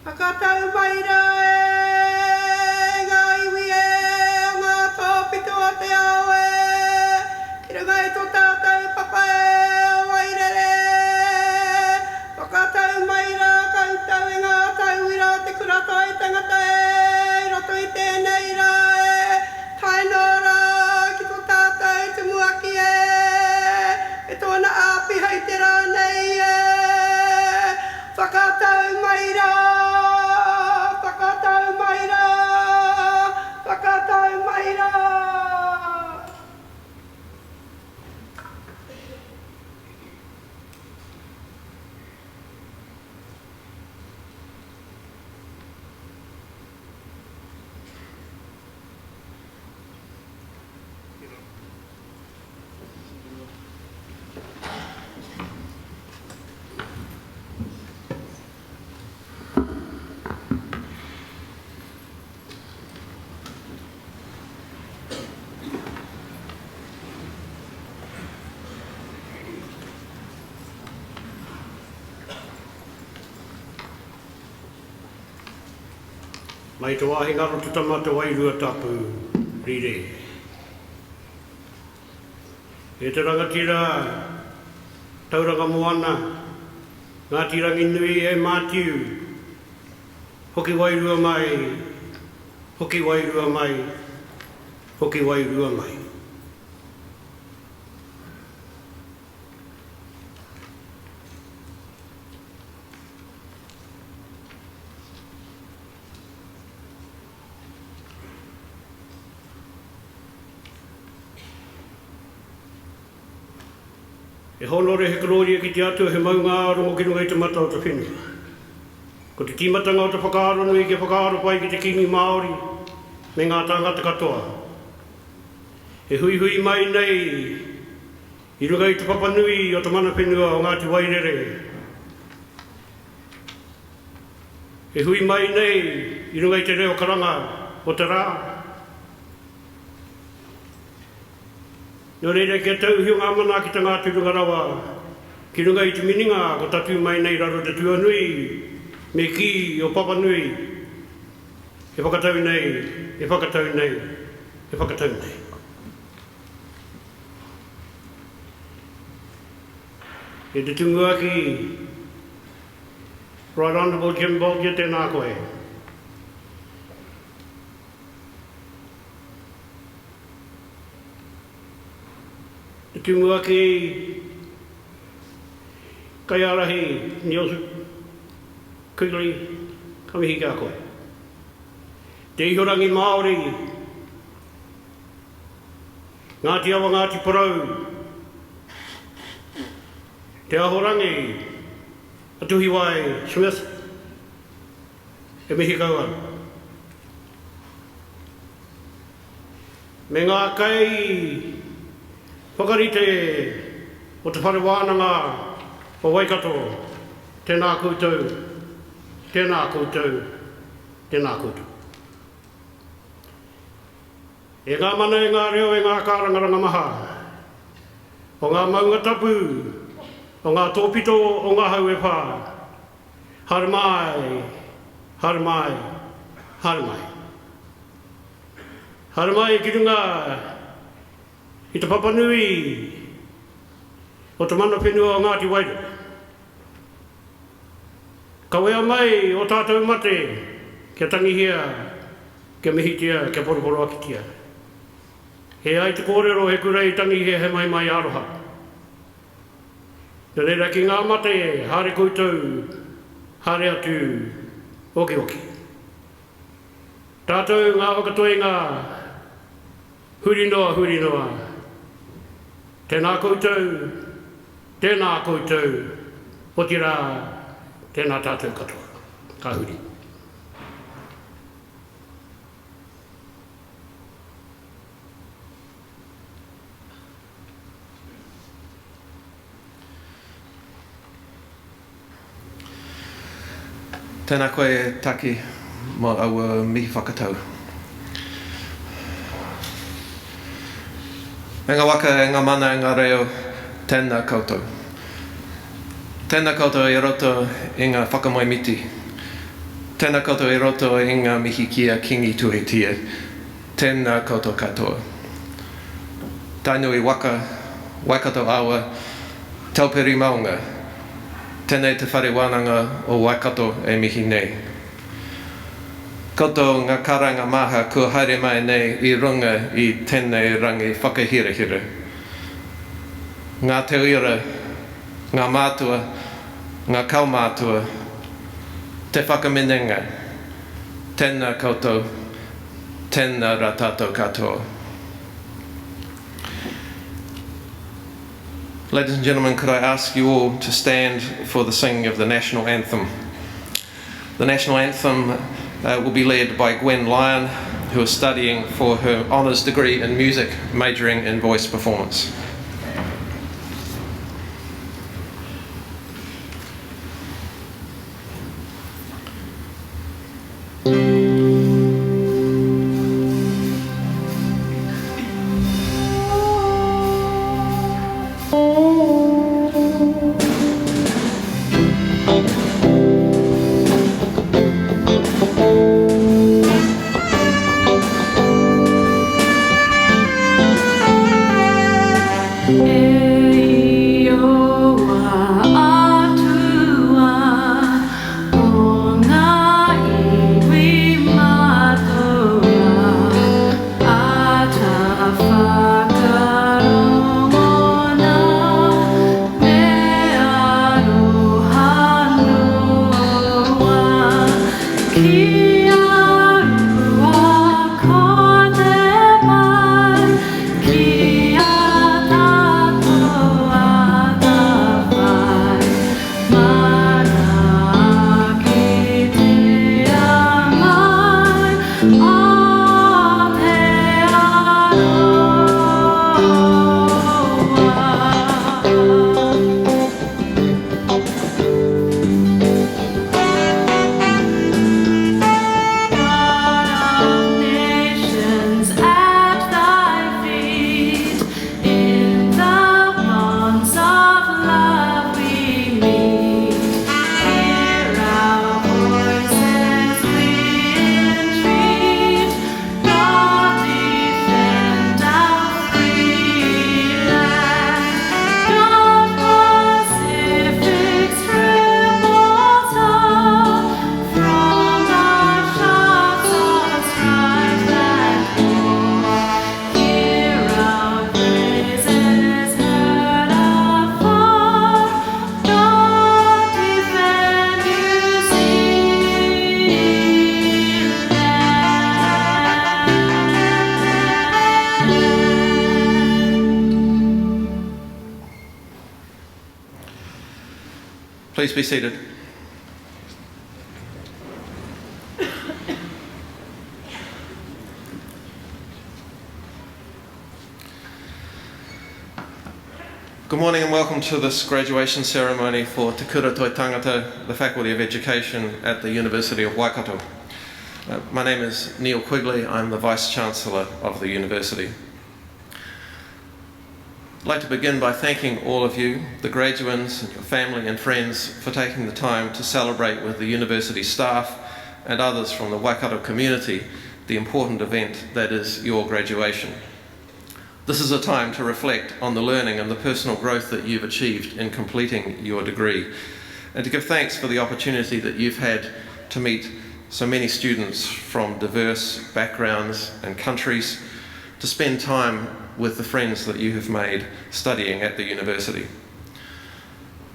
Whakatau mai rā ngā iwi ngā tōpito a te ao ki runga tō tātou papa o wairere. Whakatau mai rā koutou ngā tau i rā te kurata i tangata roto i tēnei rā tai nō rā ki tō tātou te muaki tōna āpi hei te rā nei Whakatau mai rā, whakatau mai rā, whakatau mai rā. Mai te wāhi ngaro te tamata wairua tapu rire. E te rangatira tauranga moana, ngā tirangi nui e mātiu, hoki wairua mai, hoki wairua mai, hoki wairua mai. E honore he karori ki te atu he maunga arongo ki runga i te mata o te whenua. Ko te timatanga o te whakaaro nui ke whakaaro pai ki te kingi Māori me ngā tangata katoa. He hui hui mai nei i runga i te papa nui o te mana whenua o Ngāti Wairere. He hui mai nei i runga i te reo karanga o te rā. Nō reira kia tauhio ngā mana ki ta ngā turunga rawa, ki runga i te mininga ko tatu mai nei raro te tua nui, me ki o papa nui. E whakatau nei, e whakatau nei, e whakatau nei. E te tunguaki, Right Honourable Jim Bolger tēnā koe. Te tumuaki kai arahi ni osu kuigari kamihi kia koe. Te ihorangi Māori, Ngāti Awa Ngāti Porou, te ahorangi atuhi wai Smith, e mihi kaua. Me ngā kai whakarite o te whare wānanga o Waikato, tēnā koutou, tēnā koutou, tēnā koutou. E ngā mana e ngā reo e ngā kārangaranga maha, o ngā maunga tapu, o ngā tōpito o ngā hau e whā, hara mai, hara mai, hara mai. Hara mai ki runga, i te papanui o te mana whenua o Ngāti Wairere. Ka wea mai o tātou mate, kia tangihia, kia mihitia, kia poroporo akitia. He ai te kōrero he kurei tangihia he mai mai aroha. Nā reira ki ngā mate, hare koutou, hare atu, oki oki. Tātou ngā wakatoenga, huri noa, huri noa. Tēnā koutou, o tira, tēnā tātou katoa, ka huri. Tēnā koe taki mō au mihi whakatau. Me ngā waka e ngā mana e ngā reo, tēnā koutou. Tēnā koutou i roto i ngā whakamoe miti. Tēnā koutou e roto i ngā mihi kia kingi tuhetia. Tēnā koutou katoa. Tainui waka, Waikato awa, tauperi maunga. Tēnei te whare wānanga o Waikato e mihi nei. Koutou ngā karanga maha kua haere mai nei i runga i tēnei rangi whakahirahira. Ngā te uira, ngā mātua, ngā kaumātua, te whakaminenga, tēnā koutou, tēnā rā tātou katoa. Ladies and gentlemen, could I ask you all to stand for the singing of the national anthem? The national anthem will be led by Gwen Lyon, who is studying for her honours degree in music, majoring in voice performance. Please be seated. Good morning and welcome to this graduation ceremony for Te Kura Toi Tangata, the Faculty of Education at the University of Waikato. My name is Neil Quigley. I'm the Vice Chancellor of the University. I'd like to begin by thanking all of you, the graduands and your family and friends, for taking the time to celebrate with the university staff and others from the Waikato community the important event that is your graduation. This is a time to reflect on the learning and the personal growth that you've achieved in completing your degree, and to give thanks for the opportunity that you've had to meet so many students from diverse backgrounds and countries, to spend time with the friends that you have made studying at the university.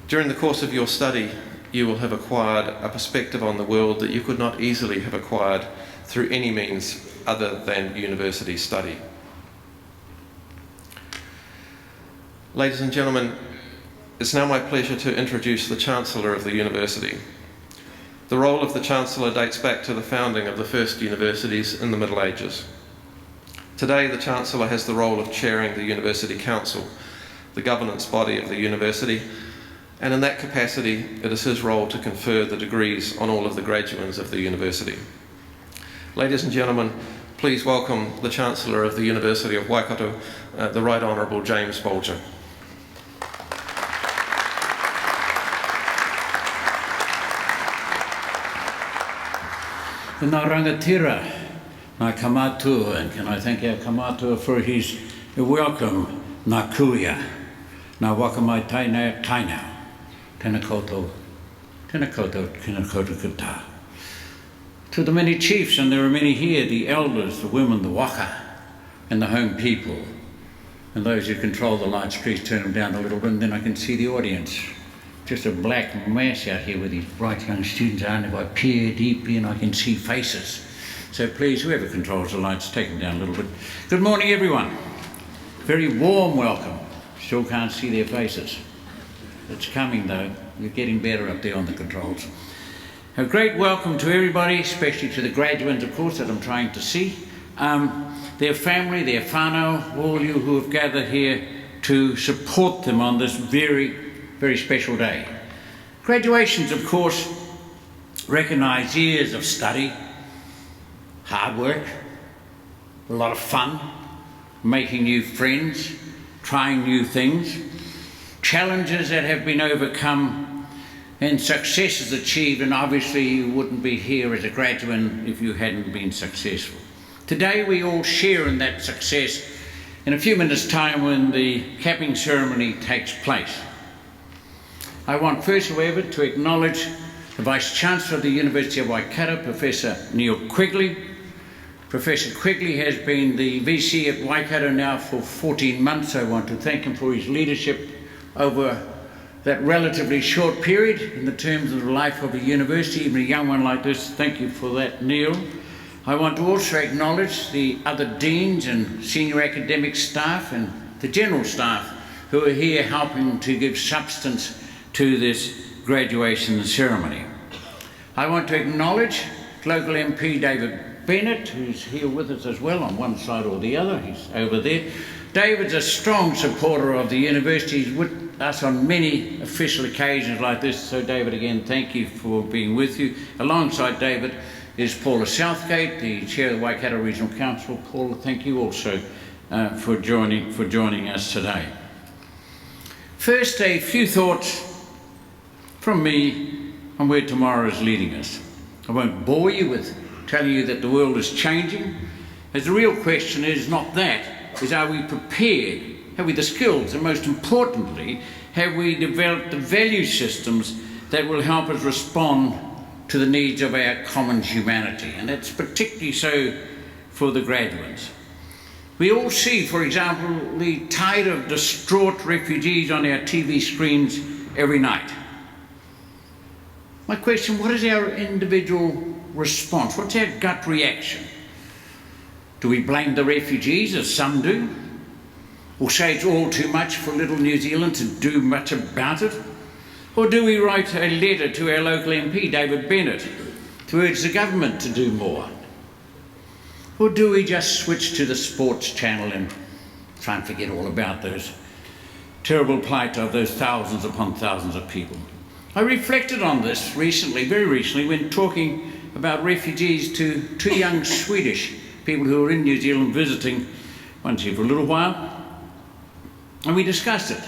During the course of your study, you will have acquired a perspective on the world that you could not easily have acquired through any means other than university study. Ladies and gentlemen, it's now my pleasure to introduce the Chancellor of the University. The role of the Chancellor dates back to the founding of the first universities in the Middle Ages. Today, the Chancellor has the role of chairing the University Council, the governance body of the university, and in that capacity, it is his role to confer the degrees on all of the graduates of the university. Ladies and gentlemen, please welcome the Chancellor of the University of Waikato, the Right Honourable James Bolger. Ngā rangatira, ngā kamatua, and can I thank our kamatua for his welcome, ngā kuia, ngā wakamai tainau, tēnā koutou, kata. To the many chiefs, and there are many here, the elders, the women, the waka, and the home people, and those who control the lights, please turn them down a little bit, and then I can see the audience. Just a black mass out here with these bright young students, and if I peer deeply and I can see faces. So please, whoever controls the lights, take them down a little bit. Good morning, everyone. Very warm welcome. Still can't see their faces. It's coming though. You're getting better up there on the controls. A great welcome to everybody, especially to the graduates, of course, that I'm trying to see. Their family, their whānau, all you who have gathered here to support them on this very special day. Graduations, of course, recognise years of study, hard work, a lot of fun, making new friends, trying new things, challenges that have been overcome and successes achieved, and obviously you wouldn't be here as a graduate if you hadn't been successful. Today we all share in that success in a few minutes' time when the capping ceremony takes place. I want first, however, to acknowledge the Vice-Chancellor of the University of Waikato, Professor Neil Quigley. Professor Quigley has been the VC at Waikato now for 14 months. I want to thank him for his leadership over that relatively short period in the terms of the life of a university, even a young one like this. Thank you for that, Neil. I want to also acknowledge the other deans and senior academic staff and the general staff who are here helping to give substance to this graduation ceremony. I want to acknowledge local MP David Bennett, who's here with us as well on one side or the other. He's over there. David's a strong supporter of the university. He's with us on many official occasions like this. So David, again, thank you for being with you. Alongside David is Paula Southgate, the Chair of the Waikato Regional Council. Paula, thank you also for joining us today. First, a few thoughts from me on where tomorrow is leading us. I won't bore you with telling you that the world is changing, as the real question is not that, is are we prepared, have we the skills, and most importantly, have we developed the value systems that will help us respond to the needs of our common humanity, and that's particularly so for the graduates. We all see, for example, the tide of distraught refugees on our TV screens every night. My question, what is our individual response? What's our gut reaction? Do we blame the refugees, as some do? Or say it's all too much for little New Zealand to do much about it? Or do we write a letter to our local MP, David Bennett, to urge the government to do more? Or do we just switch to the sports channel and try and forget all about those terrible plight of those thousands upon thousands of people? I reflected on this recently, very recently, when talking about refugees to two young Swedish people who were in New Zealand visiting, once here for a little while, and we discussed it.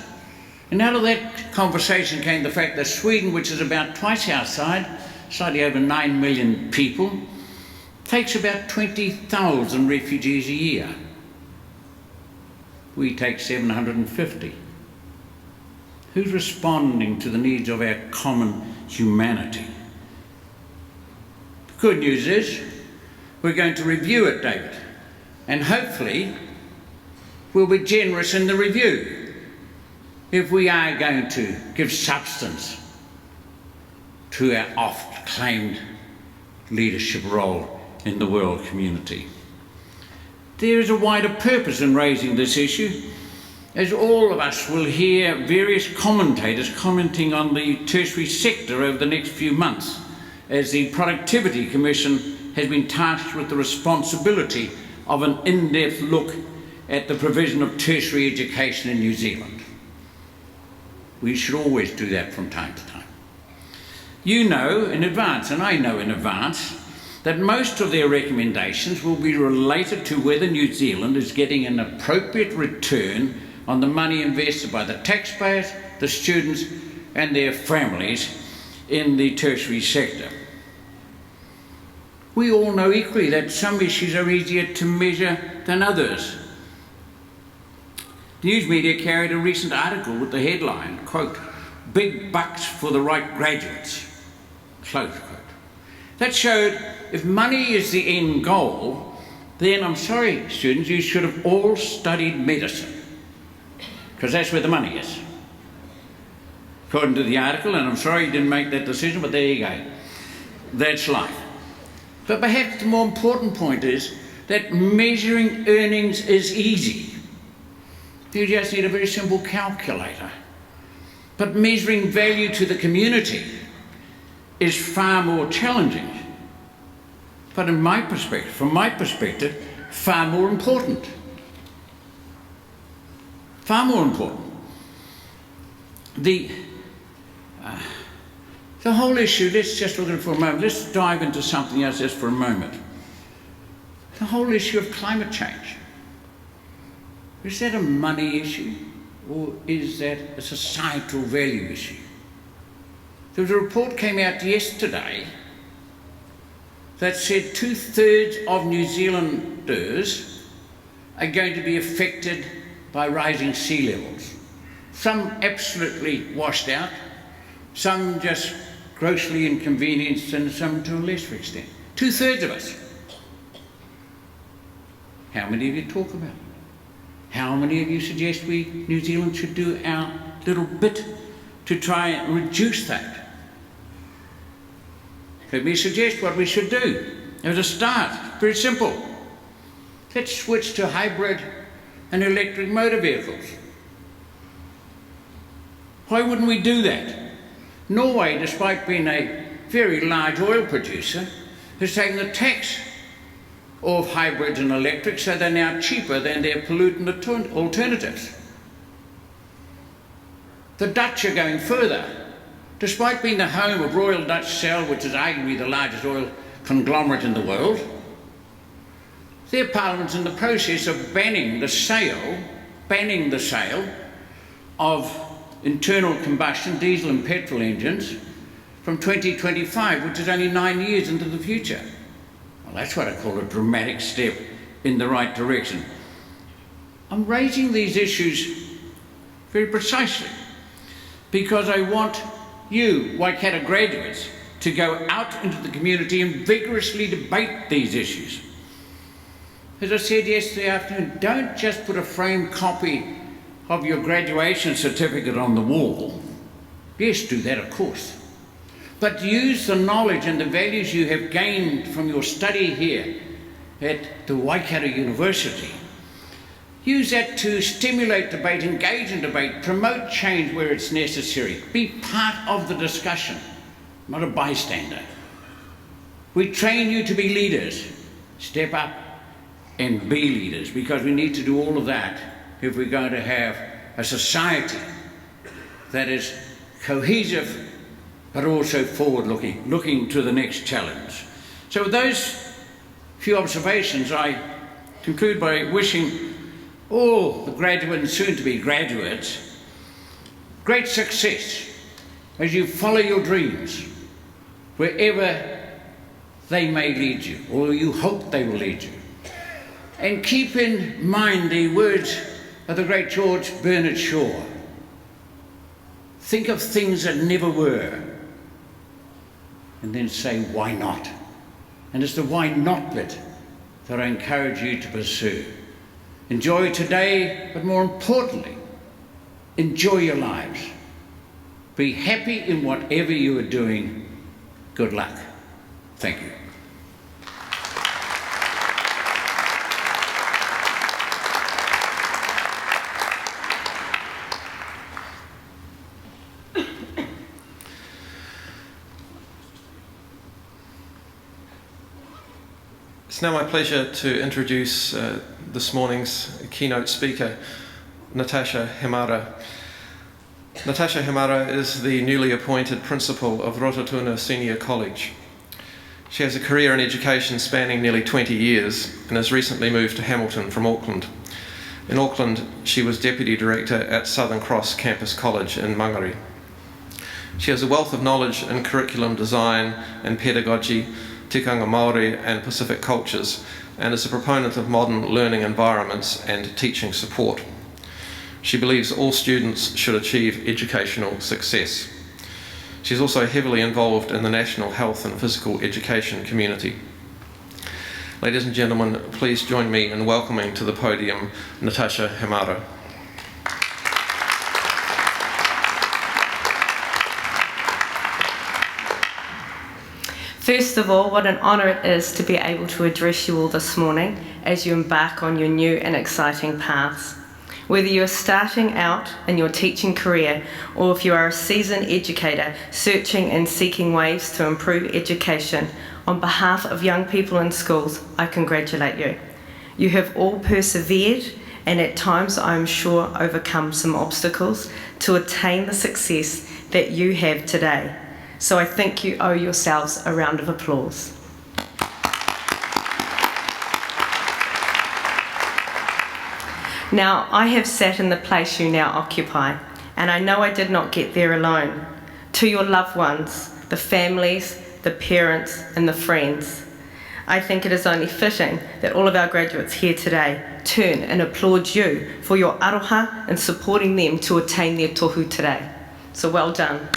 And out of that conversation came the fact that Sweden, which is about twice our size, slightly over 9 million people, takes about 20,000 refugees a year. We take 750. Who's responding to the needs of our common humanity? The good news is we're going to review it, David, and hopefully we'll be generous in the review if we are going to give substance to our oft-claimed leadership role in the world community. There is a wider purpose in raising this issue, as all of us will hear various commentators commenting on the tertiary sector over the next few months, as the Productivity Commission has been tasked with the responsibility of an in-depth look at the provision of tertiary education in New Zealand. We should always do that from time to time. You know in advance, and I know in advance, that most of their recommendations will be related to whether New Zealand is getting an appropriate return on the money invested by the taxpayers, the students and their families in the tertiary sector. We all know equally that some issues are easier to measure than others. The news media carried a recent article with the headline, quote, "Big bucks for the right graduates," close quote. That showed if money is the end goal, then I'm sorry, students, you should have all studied medicine, because that's where the money is. According to the article, and I'm sorry you didn't make that decision, but there you go. That's life. But perhaps the more important point is that measuring earnings is easy. You just need a very simple calculator. But measuring value to the community is far more challenging. But from my perspective, far more important. Far more important. The whole issue, let's just look at it for a moment. Let's dive into something else just for a moment. The whole issue of climate change. Is that a money issue, or is that a societal value issue? There was a report came out yesterday that said 2/3 of New Zealanders are going to be affected by rising sea levels. Some absolutely washed out, some just grossly inconvenienced, and some to a lesser extent. 2/3 of us. How many of you talk about it? How many of you suggest New Zealand should do our little bit to try and reduce that? Let me suggest what we should do. As a start, very simple. Let's switch to hybrid and electric motor vehicles. Why wouldn't we do that? Norway, despite being a very large oil producer, has taken the tax of hybrids and electrics, so they're now cheaper than their pollutant alternatives. The Dutch are going further. Despite being the home of Royal Dutch Shell, which is arguably the largest oil conglomerate in the world, their parliament's in the process of banning the sale of internal combustion diesel and petrol engines from 2025, which is only 9 years into the future. Well, that's what I call a dramatic step in the right direction. I'm raising these issues very precisely because I want you, Waikato graduates, to go out into the community and vigorously debate these issues. As I said yesterday afternoon, don't just put a framed copy of your graduation certificate on the wall. Yes, do that, of course. But use the knowledge and the values you have gained from your study here at the Waikato University. Use that to stimulate debate, engage in debate, promote change where it's necessary. Be part of the discussion, not a bystander. We train you to be leaders. Step up and be leaders, because we need to do all of that if we're going to have a society that is cohesive but also forward-looking, looking to the next challenge. So with those few observations, I conclude by wishing all the graduates and soon-to-be graduates great success as you follow your dreams, wherever they may lead you, or you hope they will lead you. And keep in mind the words of the great George Bernard Shaw. Think of things that never were, and then say, why not? And it's the why not bit that I encourage you to pursue. Enjoy today, but more importantly, enjoy your lives. Be happy in whatever you are doing. Good luck. Thank you. It's now my pleasure to introduce this morning's keynote speaker, Natasha Hemara. Natasha Hemara is the newly appointed principal of Rotorua Senior College. She has a career in education spanning nearly 20 years and has recently moved to Hamilton from Auckland. In Auckland, she was Deputy Director at Southern Cross Campus College in Mangere. She has a wealth of knowledge in curriculum design and pedagogy, tikanga Māori and Pacific cultures, and is a proponent of modern learning environments and teaching support. She believes all students should achieve educational success. She's also heavily involved in the national health and physical education community. Ladies and gentlemen, please join me in welcoming to the podium Natasha Himaro. First of all, what an honour it is to be able to address you all this morning as you embark on your new and exciting paths. Whether you're starting out in your teaching career or if you are a seasoned educator searching and seeking ways to improve education, on behalf of young people in schools, I congratulate you. You have all persevered and at times, I am sure, overcome some obstacles to attain the success that you have today. So I think you owe yourselves a round of applause. Now, I have sat in the place you now occupy, and I know I did not get there alone. To your loved ones, the families, the parents, and the friends, I think it is only fitting that all of our graduates here today turn and applaud you for your aroha and supporting them to attain their tohu today. So well done.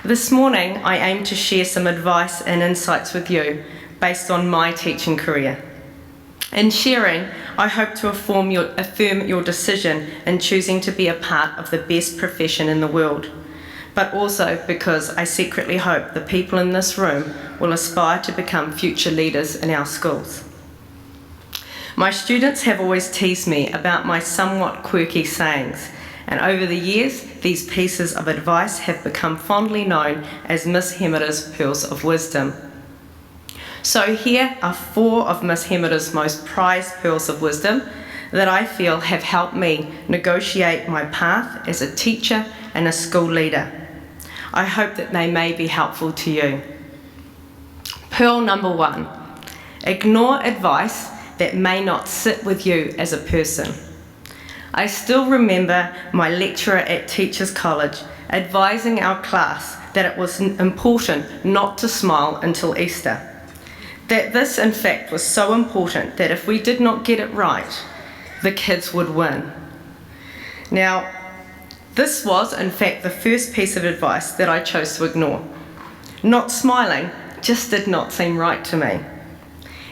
This morning, I aim to share some advice and insights with you based on my teaching career. In sharing, I hope to affirm your decision in choosing to be a part of the best profession in the world, but also because I secretly hope the people in this room will aspire to become future leaders in our schools. My students have always teased me about my somewhat quirky sayings, and over the years, these pieces of advice have become fondly known as Miss Hemera's Pearls of Wisdom. So here are 4 of Miss Hemera's most prized pearls of wisdom that I feel have helped me negotiate my path as a teacher and a school leader. I hope that they may be helpful to you. Pearl number 1, ignore advice that may not sit with you as a person. I still remember my lecturer at Teachers College advising our class that it was important not to smile until Easter. That this, in fact, was so important that if we did not get it right, the kids would win. Now, this was, in fact, the first piece of advice that I chose to ignore. Not smiling just did not seem right to me.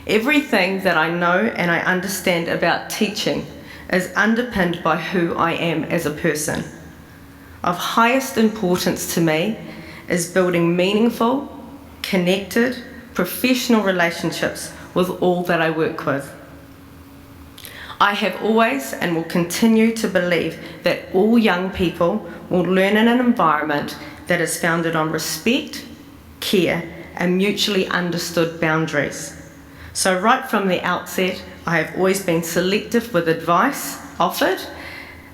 Everything that I know and I understand about teaching is underpinned by who I am as a person. Of highest importance to me is building meaningful, connected, professional relationships with all that I work with. I have always and will continue to believe that all young people will learn in an environment that is founded on respect, care, and mutually understood boundaries. So right from the outset, I have always been selective with advice offered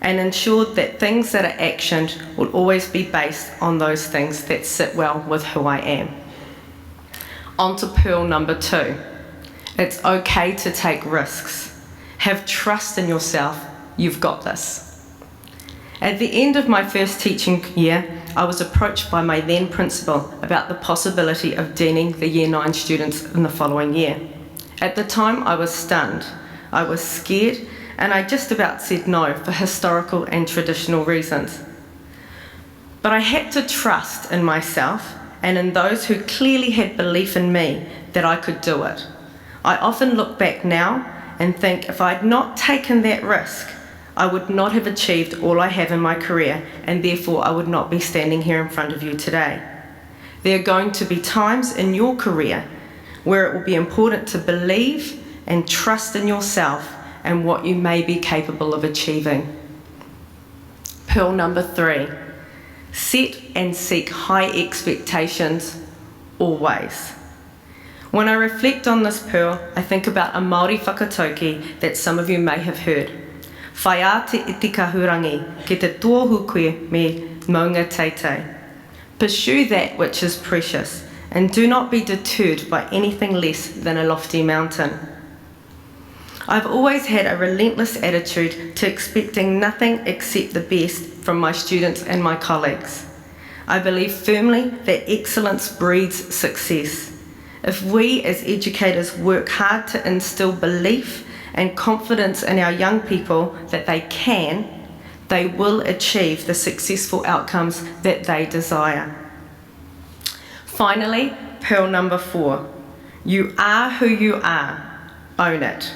and ensured that things that are actioned will always be based on those things that sit well with who I am. On to pearl number 2. It's okay to take risks. Have trust in yourself. You've got this. At the end of my first teaching year, I was approached by my then principal about the possibility of deaning the Year 9 students in the following year. At the time, I was stunned. I was scared, and I just about said no for historical and traditional reasons. But I had to trust in myself and in those who clearly had belief in me that I could do it. I often look back now and think if I'd not taken that risk, I would not have achieved all I have in my career, and therefore I would not be standing here in front of you today. There are going to be times in your career where it will be important to believe and trust in yourself and what you may be capable of achieving. Pearl number 3, set and seek high expectations always. When I reflect on this pearl, I think about a Māori whakatauki that some of you may have heard. Whai a te iti kahurangi, ki te tōhu koe me maunga teitei. Pursue that which is precious, and do not be deterred by anything less than a lofty mountain. I've always had a relentless attitude to expecting nothing except the best from my students and my colleagues. I believe firmly that excellence breeds success. If we as educators work hard to instill belief and confidence in our young people that they will achieve the successful outcomes that they desire. Finally, pearl number 4. You are who you are. Own it.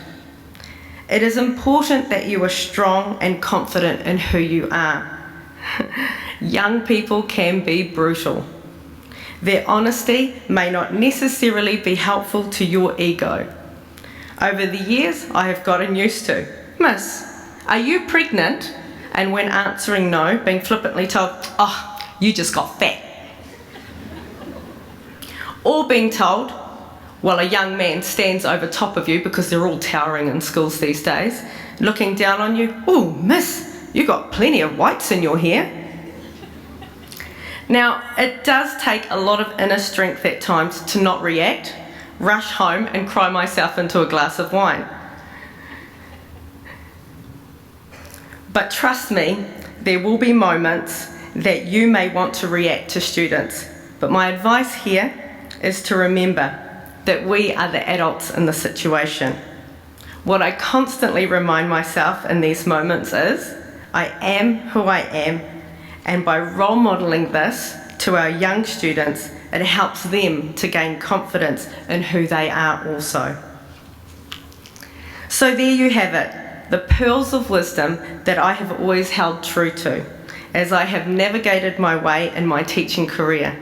It is important that you are strong and confident in who you are. Young people can be brutal. Their honesty may not necessarily be helpful to your ego. Over the years, I have gotten used to, "Miss, are you pregnant?" And when answering no, being flippantly told, "Oh, you just got fat." Or being told, while a young man stands over top of you, because they're all towering in schools these days, looking down on you, "Oh, miss, you got plenty of whites in your hair." Now, it does take a lot of inner strength at times to not react, rush home and cry myself into a glass of wine. But trust me, there will be moments that you may want to react to students. But my advice here is to remember that we are the adults in the situation. What I constantly remind myself in these moments is, I am who I am, and by role modelling this to our young students, it helps them to gain confidence in who they are also. So there you have it, the pearls of wisdom that I have always held true to, as I have navigated my way in my teaching career.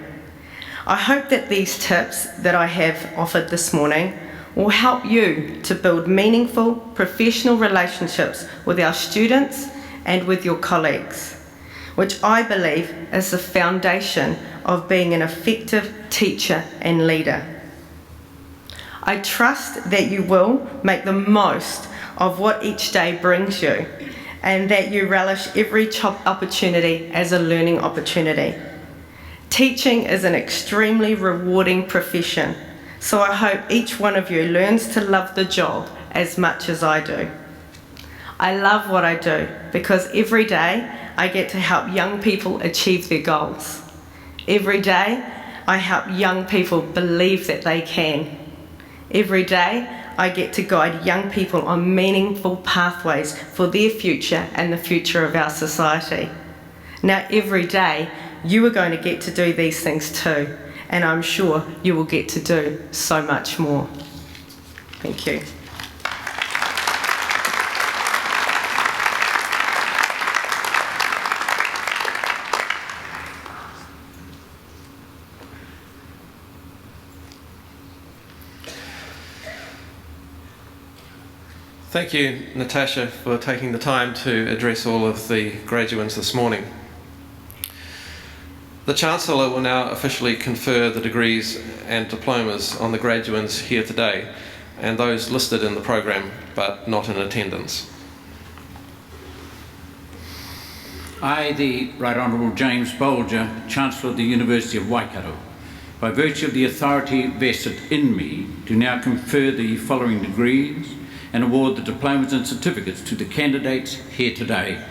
I hope that these tips that I have offered this morning will help you to build meaningful professional relationships with our students and with your colleagues, which I believe is the foundation of being an effective teacher and leader. I trust that you will make the most of what each day brings you, and that you relish every opportunity as a learning opportunity. Teaching is an extremely rewarding profession, so I hope each one of you learns to love the job as much as I do. I love what I do because every day I get to help young people achieve their goals. Every day I help young people believe that they can. Every day I get to guide young people on meaningful pathways for their future and the future of our society. Now every day you are going to get to do these things too, and I'm sure you will get to do so much more. Thank you. Thank you, Natasha, for taking the time to address all of the graduates this morning. The Chancellor will now officially confer the degrees and diplomas on the graduates here today and those listed in the program but not in attendance. I, the Right Honourable James Bolger, Chancellor of the University of Waikato, by virtue of the authority vested in me, do now confer the following degrees and award the diplomas and certificates to the candidates here today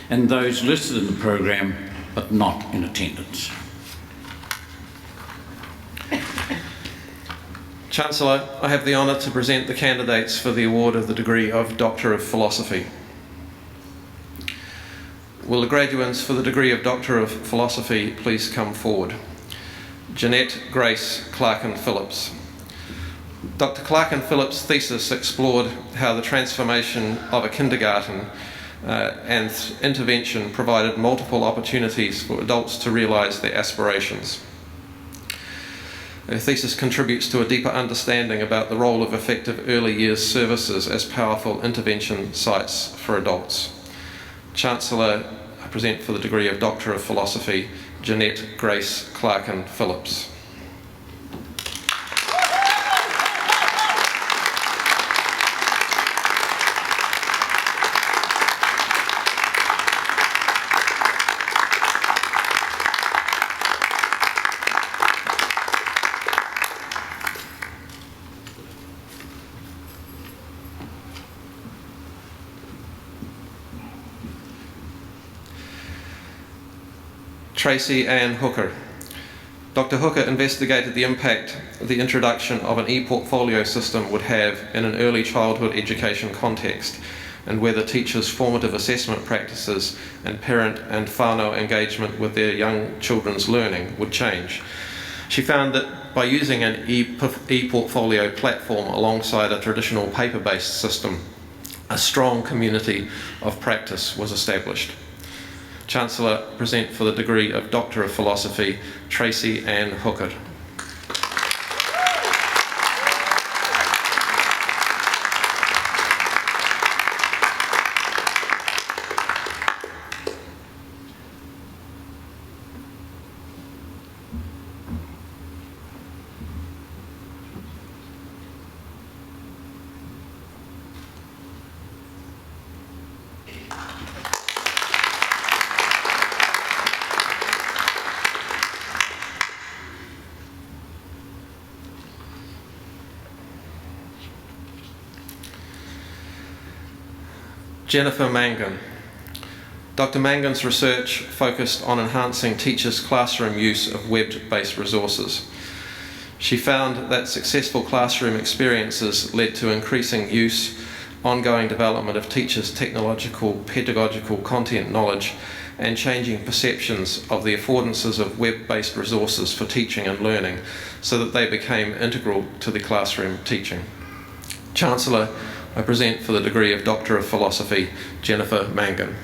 and those listed in the program but not in attendance. Chancellor, I have the honour to present the candidates for the award of the degree of Doctor of Philosophy. Will the graduates for the degree of Doctor of Philosophy please come forward? Jeanette Grace Clarkin-Phillips. Dr. Clarkin-Phillips' thesis explored how the transformation of a kindergarten and intervention provided multiple opportunities for adults to realise their aspirations. Her thesis contributes to a deeper understanding about the role of effective early years services as powerful intervention sites for adults. Chancellor, I present for the degree of Doctor of Philosophy, Jeanette Grace Clarkin-Phillips. Tracy Ann Hooker. Dr. Hooker investigated the impact the introduction of an e-portfolio system would have in an early childhood education context, and whether teachers' formative assessment practices and parent and whānau engagement with their young children's learning would change. She found that by using an e-portfolio platform alongside a traditional paper-based system, a strong community of practice was established. Chancellor, present for the degree of Doctor of Philosophy, Tracy Ann Hooker. Jennifer Mangan. Dr. Mangan's research focused on enhancing teachers' classroom use of web-based resources. She found that successful classroom experiences led to increasing use, ongoing development of teachers' technological, pedagogical content knowledge, and changing perceptions of the affordances of web-based resources for teaching and learning so that they became integral to the classroom teaching. Chancellor, I present for the degree of Doctor of Philosophy, Jennifer Mangan.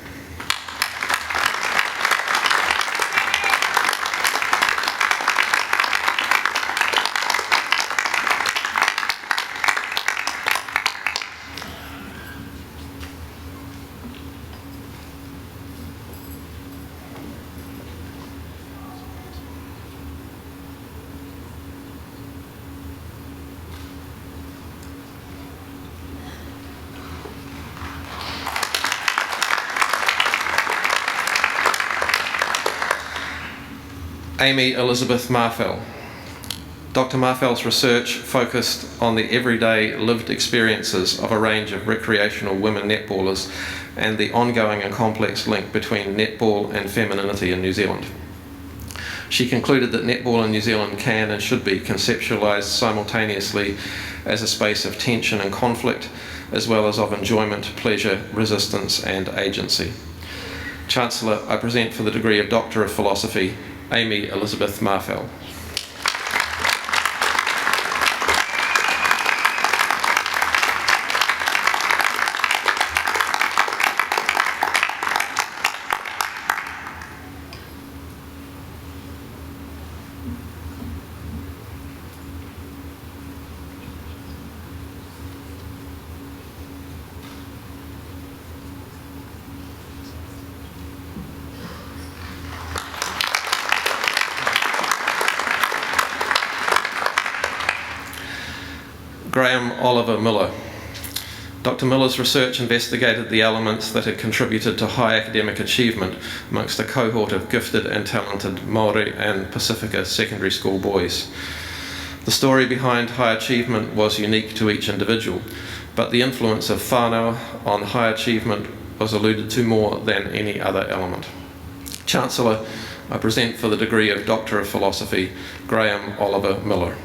Amy Elizabeth Marfell. Dr. Marfell's research focused on the everyday lived experiences of a range of recreational women netballers and the ongoing and complex link between netball and femininity in New Zealand. She concluded that netball in New Zealand can and should be conceptualised simultaneously as a space of tension and conflict, as well as of enjoyment, pleasure, resistance and agency. Chancellor, I present for the degree of Doctor of Philosophy, Amy Elizabeth Marfell. Graham Oliver Miller. Dr. Miller's research investigated the elements that had contributed to high academic achievement amongst a cohort of gifted and talented Māori and Pacifica secondary school boys. The story behind high achievement was unique to each individual, but the influence of whānau on high achievement was alluded to more than any other element. Chancellor, I present for the degree of Doctor of Philosophy, Graham Oliver Miller.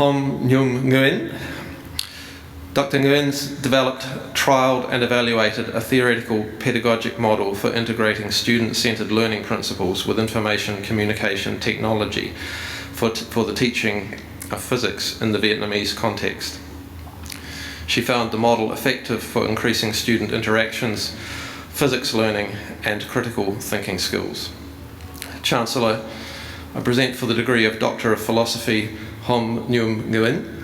Hom Nhung Nguyen. Dr. Nguyen's developed, trialled and evaluated a theoretical pedagogic model for integrating student-centred learning principles with information communication technology for the teaching of physics in the Vietnamese context. She found the model effective for increasing student interactions, physics learning and critical thinking skills. Chancellor, I present for the degree of Doctor of Philosophy, Hom Nhung Nguyen.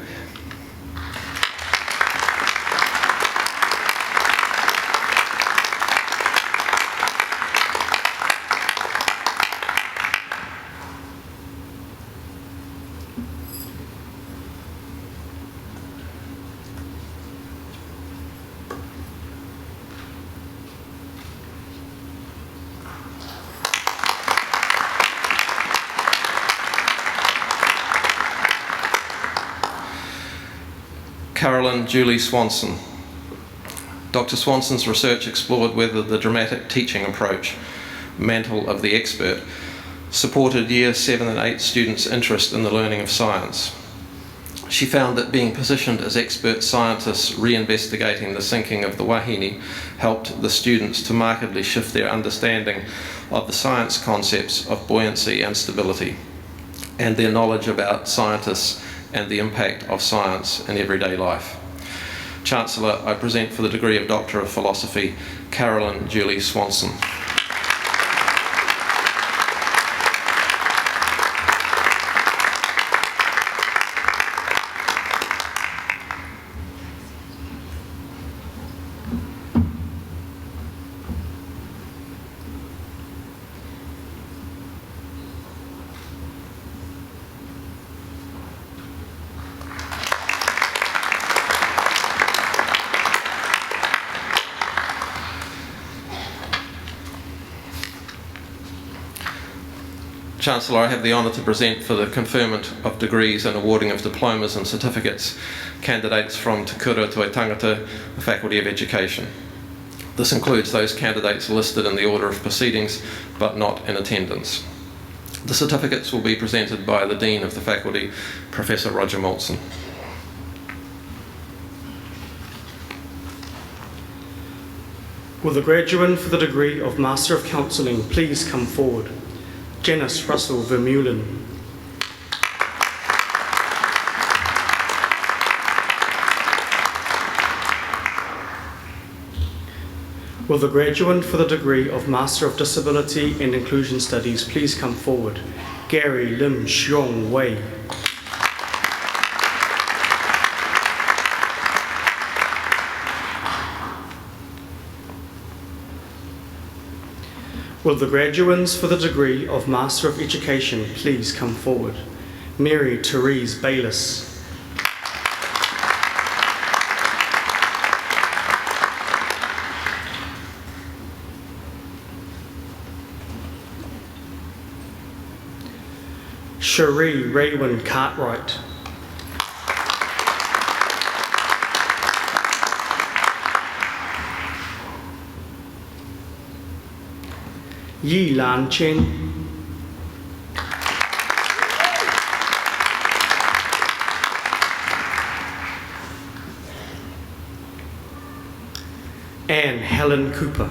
Carolyn Julie Swanson. Dr. Swanson's research explored whether the dramatic teaching approach, Mantle of the Expert, supported Year 7 and 8 students' interest in the learning of science. She found that being positioned as expert scientists reinvestigating the sinking of the Wahine helped the students to markedly shift their understanding of the science concepts of buoyancy and stability, and their knowledge about scientists and the impact of science in everyday life. Chancellor, I present for the degree of Doctor of Philosophy, Carolyn Julie Swanson. Chancellor, I have the honour to present for the conferment of degrees and awarding of diplomas and certificates candidates from Te Kura Te Tangata, the Faculty of Education. This includes those candidates listed in the order of proceedings, but not in attendance. The certificates will be presented by the Dean of the Faculty, Professor Roger Moulton. Will the graduate for the degree of Master of Counselling please come forward? Janice Russell Vermeulen. Will the graduate for the degree of Master of Disability and Inclusion Studies please come forward? Gary Lim Xiong Wei. Will the graduates for the degree of Master of Education please come forward? Mary Therese Bayliss. Cherie Raywin Cartwright. Yi Lan Chen. Anne Helen Cooper.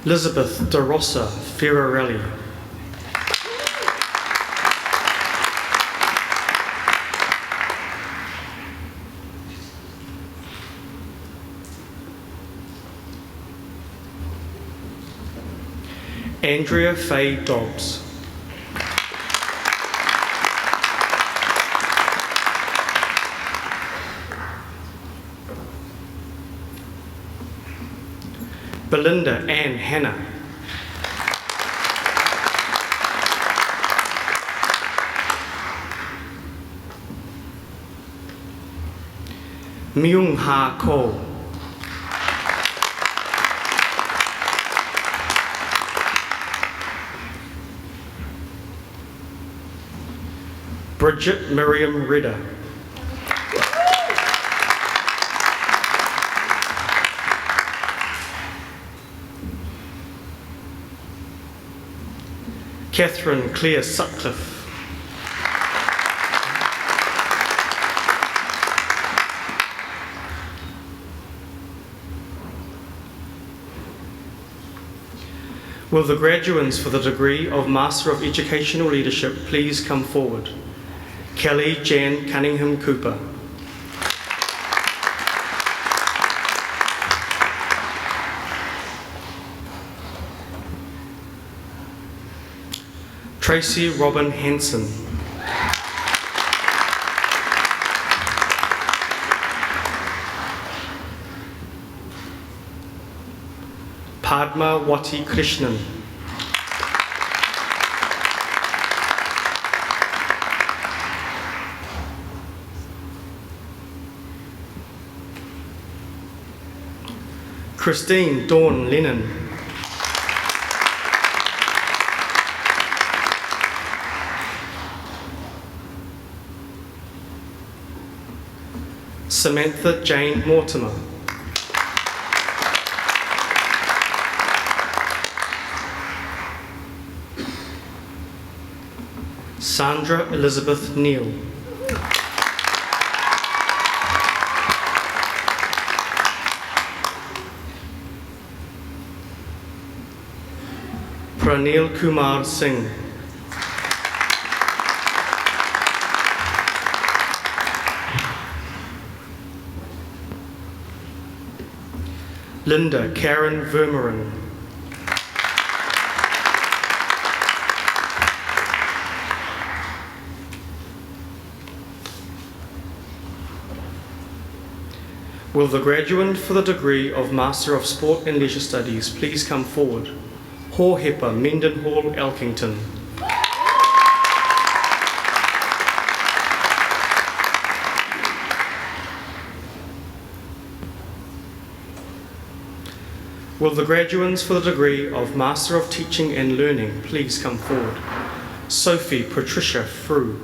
Elizabeth De Rosa Ferrarelli. Andrea Faye Dobbs. Belinda Ann Hanna. Myung Ha Ko. Bridget Miriam Ridder. Catherine Claire Sutcliffe. Will the graduates for the degree of Master of Educational Leadership please come forward? Kelly Jan Cunningham Cooper. Tracy Robin Hanson. Padma Wati Krishnan. Christine Dawn Lennon. Samantha Jane Mortimer. Sandra Elizabeth Neal. Pranil Kumar Singh. Linda Karen Vermeuren. Will the graduate for the degree of Master of Sport and Leisure Studies please come forward? Hohepa Mendenhall Elkington. Will the graduates for the degree of Master of Teaching and Learning please come forward? Sophie Patricia Frew.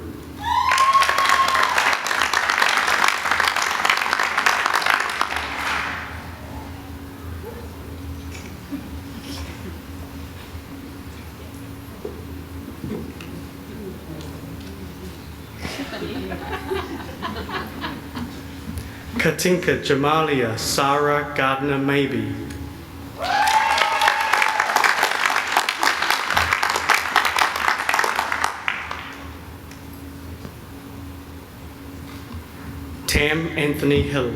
Katinka Jamalia Sarah Gardner Maybe. Tam Anthony Hill.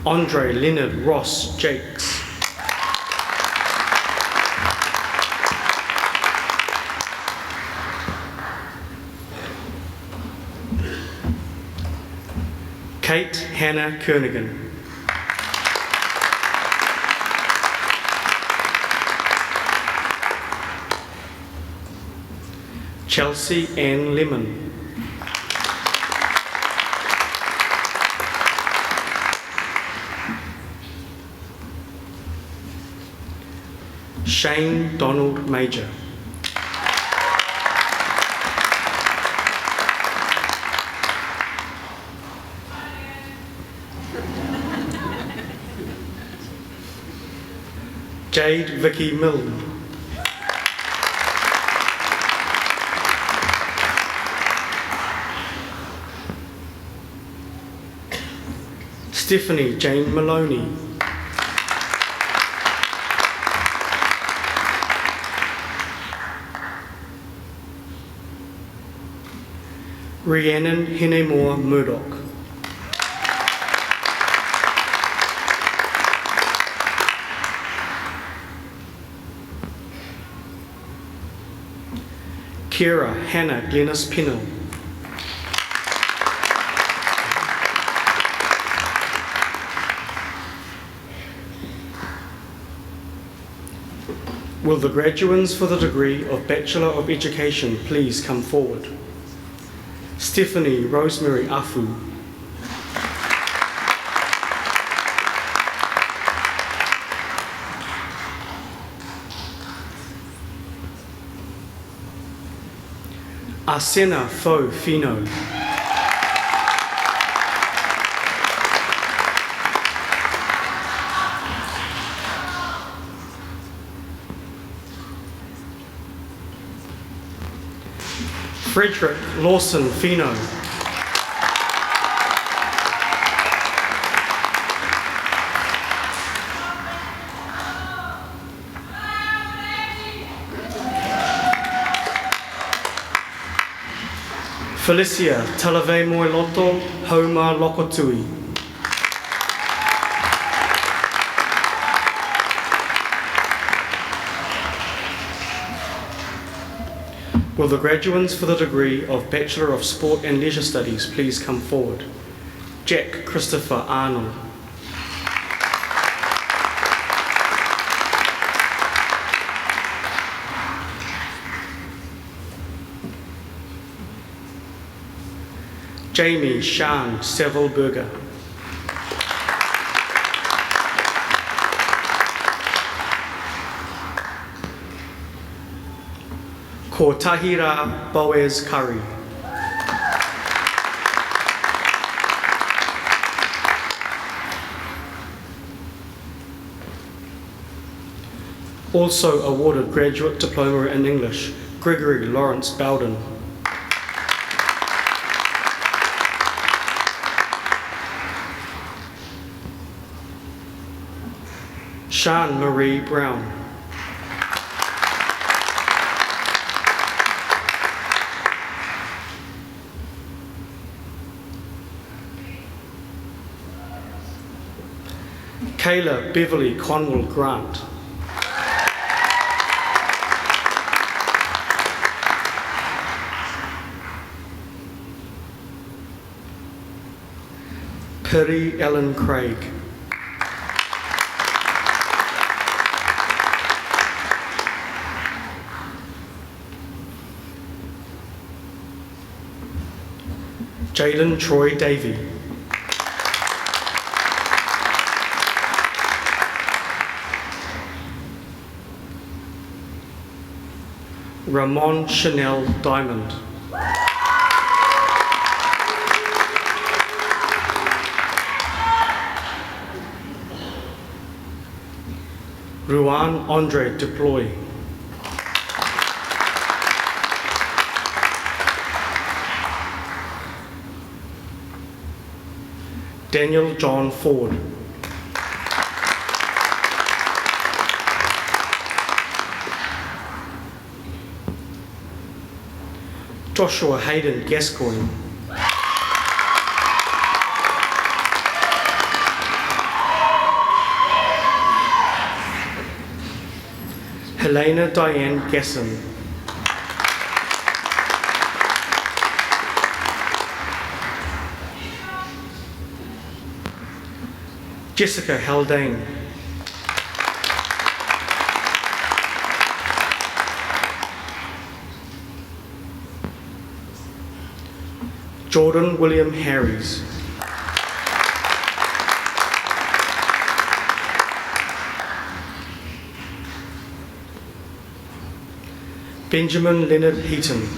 Andre Leonard Ross Jakes. Kate Hannah Kernigan. Chelsea Ann Lemon. Shane Donald Major. Jade Vicky Milne. Stephanie Jane Maloney. Rhiannon Hinemore Murdoch. Kira Hannah Glennis Pennell. Will the graduates for the degree of Bachelor of Education please come forward? Stephanie Rosemary Afu. Arsena Fo Fino. Frederick Lawson Fino. Felicia Talave Moiloto Homa Lokotui. Will the graduates for the degree of Bachelor of Sport and Leisure Studies please come forward? Jack Christopher Arnold. Jamie Shan Seville Berger. Ko Tahira Boaz Curry. Also awarded Graduate Diploma in English, Gregory Lawrence Bowden. Sian Marie Brown. Kayla Beverly Conwell Grant. Piri Ellen Craig. Jaden Troy Davey. Ramon Chanel Diamond. Ruan Andre Deploy. Daniel John Ford. Joshua Hayden Gascoigne. Helena Diane Gesson. Jessica Haldane. Jordan William Harries. Benjamin Leonard Heaton.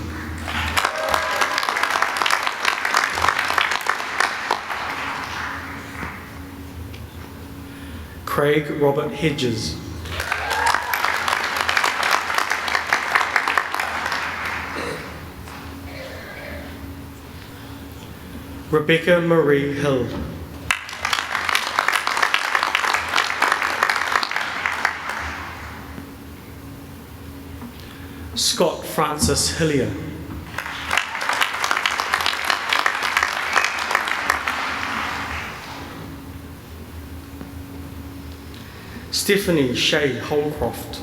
Craig Robert Hedges. Rebecca Marie Hill. Scott Francis Hillier. Stephanie Shea Holcroft.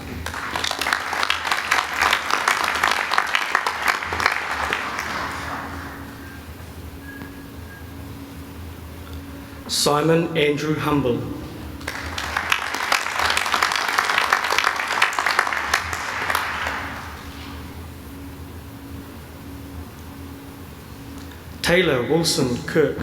Simon Andrew Humble. Taylor Wilson Kirk.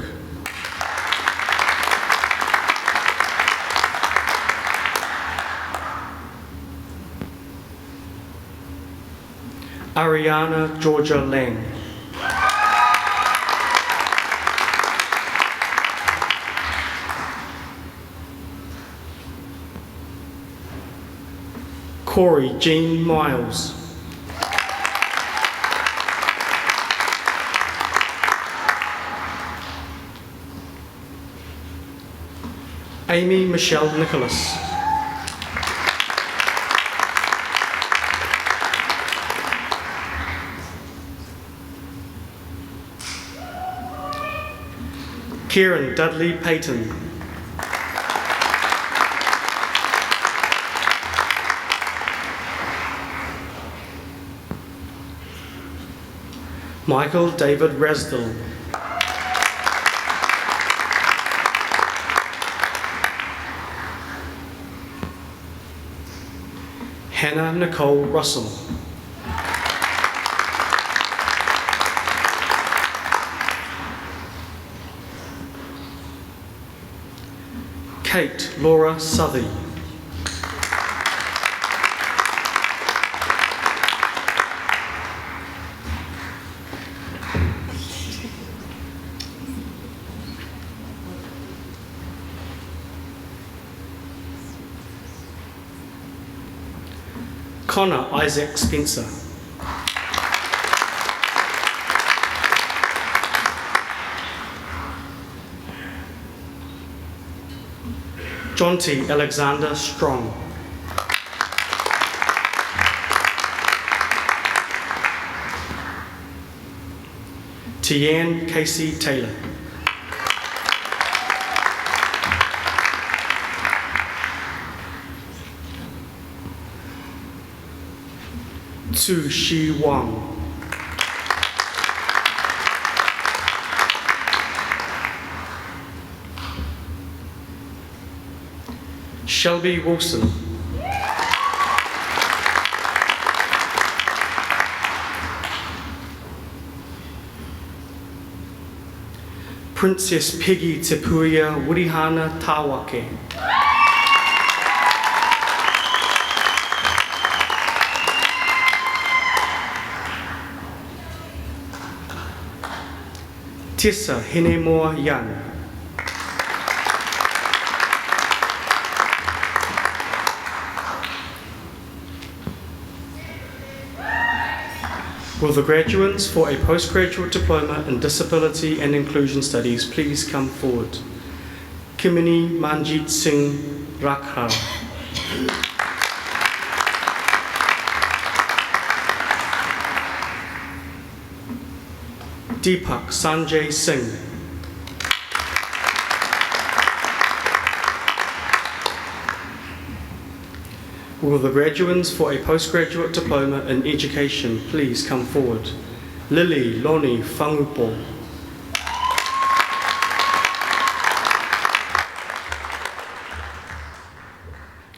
Ariana Georgia Lang. Corey Jean Miles. Amy Michelle Nicholas. Kieran Dudley Payton. Michael David Rasdell. Hannah Nicole Russell. Kate Laura Southey. Connor Isaac Spencer. John T. Alexander Strong. Tian Casey Taylor. Tsu Shi Wang. Shelby Wilson. Princess Peggy Tepuia Wurihana Tawake. Tessa Hinemoa Yan. Will the graduates for a postgraduate diploma in Disability and Inclusion Studies please come forward? Kimini Manjit Singh Rakhar. Deepak Sanjay Singh. Will the graduates for a postgraduate diploma in education please come forward? Lily Loni Fangupo.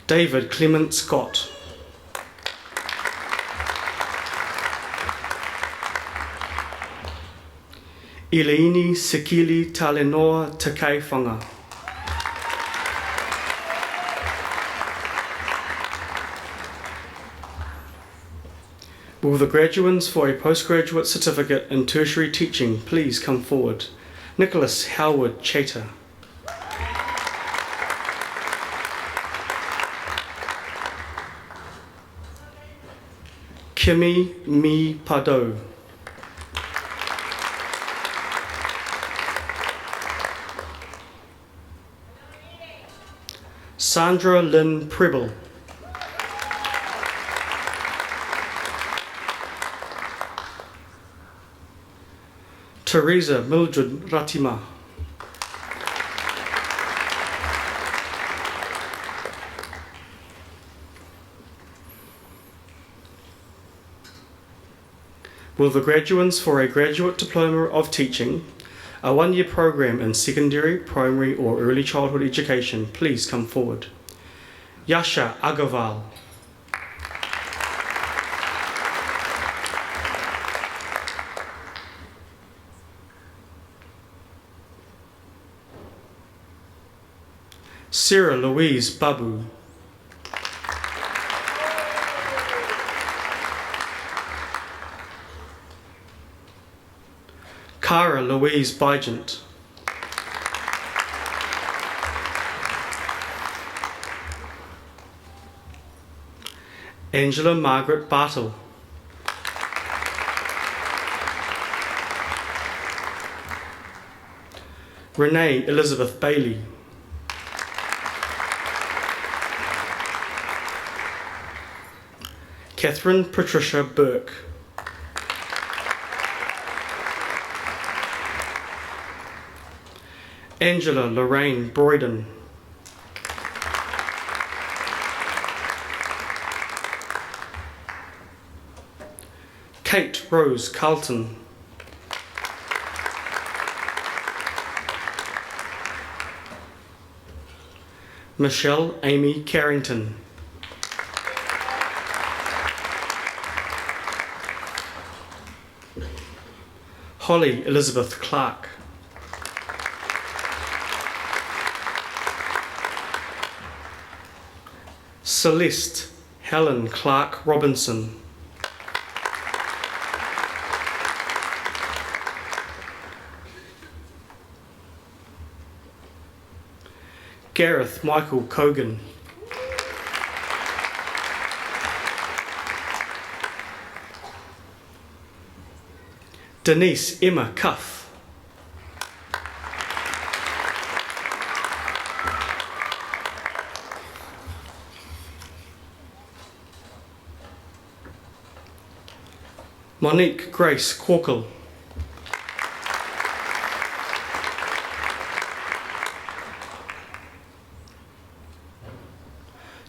David Clement Scott. Ilaini Sikili Talenoa Takaiwhanga. Will the graduates for a postgraduate certificate in tertiary teaching please come forward? Nicholas Howard Chater. Kimi Mi Pardo. Sandra Lynn Preble. Teresa Mildred Ratima. Will the graduates for a graduate diploma of teaching, a one-year program in secondary, primary or early childhood education please come forward? Yasha Agarwal. Sarah Louise Babu. Cara Louise Bygent. Angela Margaret Bartle. Renee Elizabeth Bailey. Catherine Patricia Burke. Angela Lorraine Broyden. Kate Rose Carlton. Michelle Amy Carrington. Holly Elizabeth Clark. Celeste Helen Clark Robinson. Gareth Michael Cogan. Denise Emma Cuff. Monique Grace Corkle.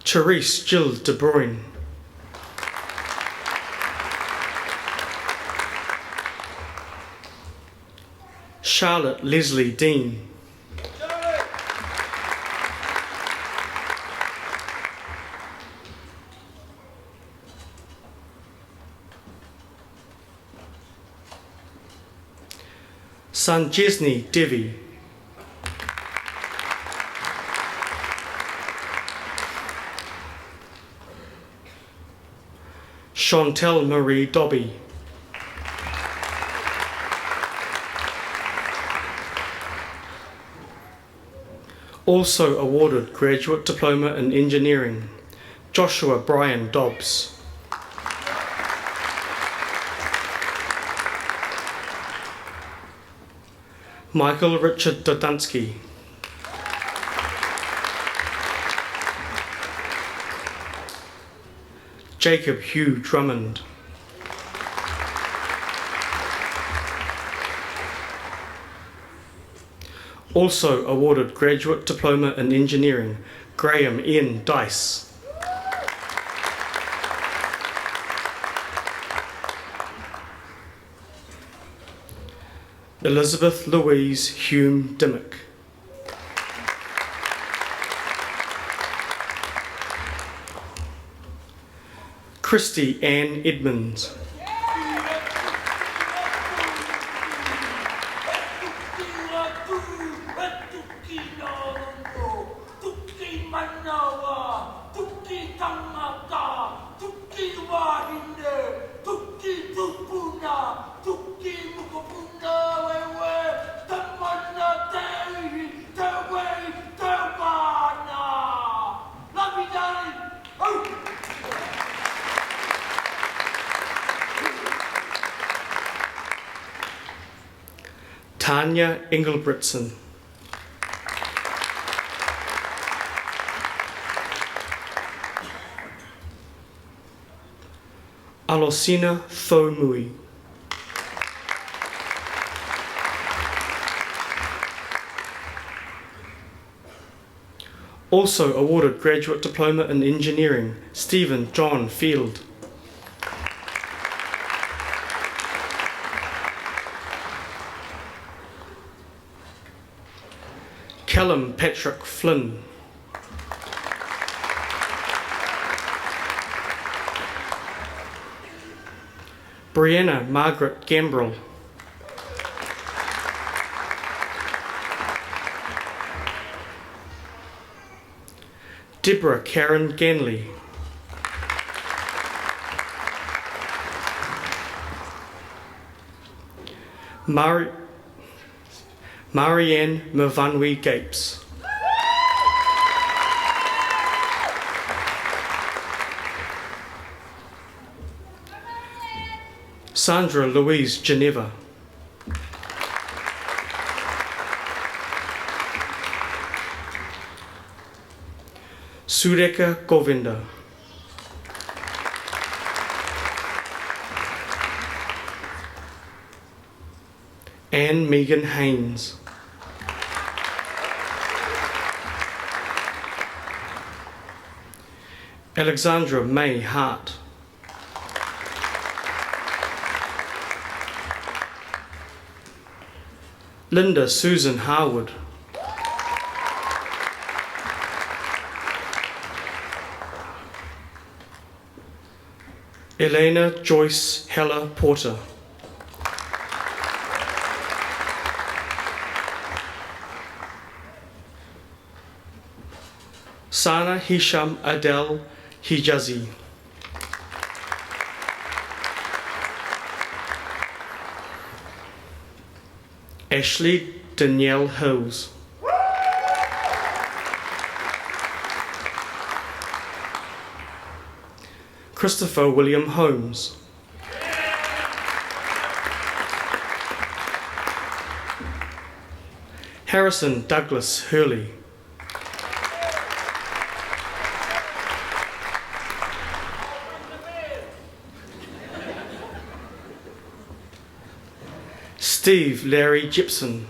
Therese Jill De Bruyne. Charlotte Leslie Dean. Sanjesni Devi. Chantel Marie Dobby. Also awarded Graduate Diploma in Engineering, Joshua Brian Dobbs. Michael Richard Dodansky. Jacob Hugh Drummond. Also awarded Graduate Diploma in Engineering, Graham Ian Dice. Elizabeth Louise Hume Dimmock. Christy Ann Edmonds. Tanya Engelbretson. Alosina Thomui. Also awarded Graduate Diploma in Engineering, Stephen John Field. Callum Patrick Flynn. Brianna Margaret Gambrell. Deborah Karen Ganley. Marianne Mvanwi Gapes. Sandra Louise Geneva. Sureka Govinda. Anne Megan Haynes. Alexandra May Hart. Linda Susan Harwood. Elena Joyce Heller Porter. Sana Hisham Adel Hijazi. Ashley Danielle Hills. Christopher William Holmes. Harrison Douglas Hurley. Steve Larry Gibson.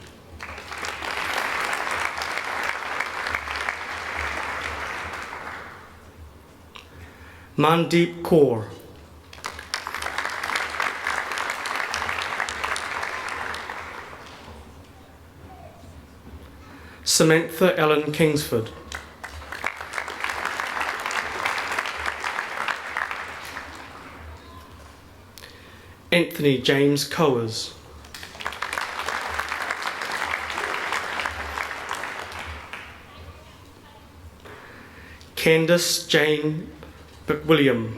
Mandeep Kaur. Samantha Ellen Kingsford. Anthony James Coers. Candice Jane McWilliam.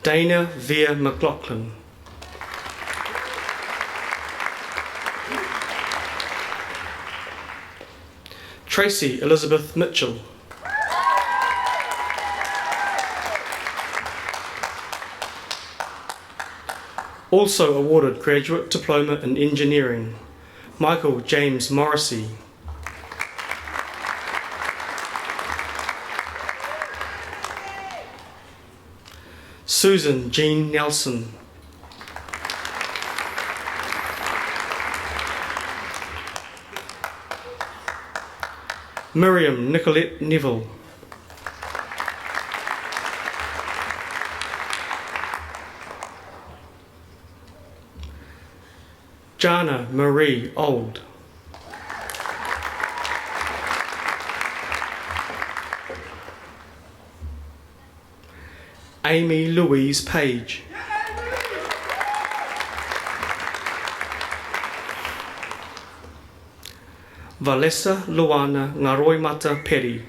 Dana Vere McLaughlin. Tracy Elizabeth Mitchell. Also awarded Graduate Diploma in Engineering, Michael James Morrissey. Susan Jean Nelson. Miriam Nicolette Neville. Jana Marie Old. Amy Louise Page. Valessa Luana Ngaroimata Perry.